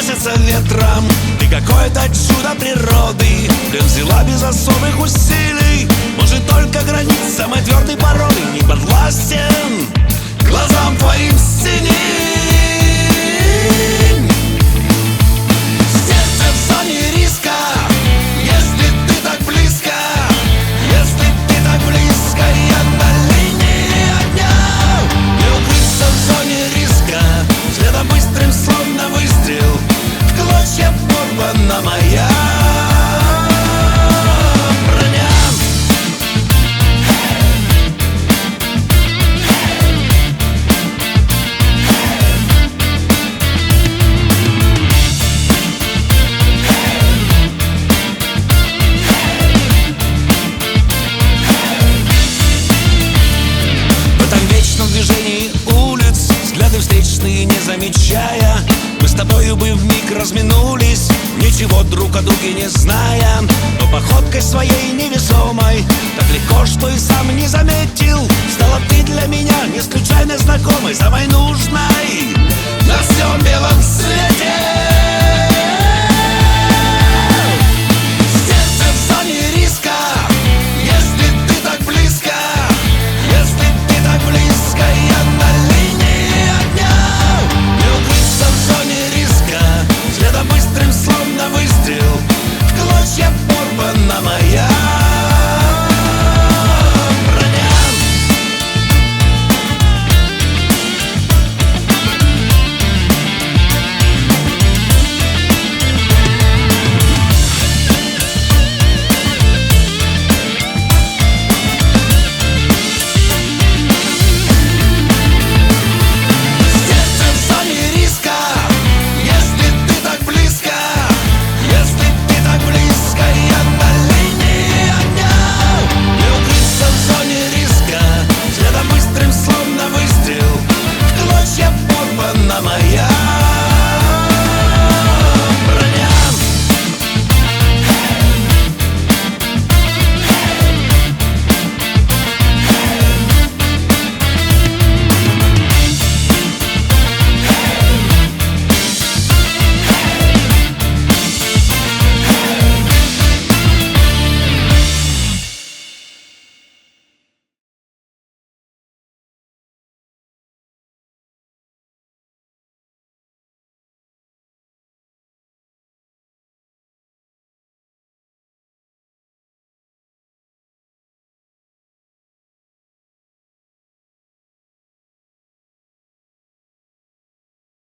разносится ветром. Ты какое-то чудо природы, ты взяла без особых усилий. Может, только границ самой твердой породы не подвластен глазам твоим синим. Сердце в зоне риска, если ты так близко, если ты так близко, я на линии огня. Не укрыться в зоне риска, следом быстрым, словно выстрел, в клочья порвана моя броня. В этом вечном движении улиц, взгляды встречные не замечая, мы с тобою бы вмиг разминулись, ничего друг о друге не зная. Но походкой своей невесомой так легко, что и сам не заметил, стала ты для меня не случайно знакомой, самой нужной на всем белом свете.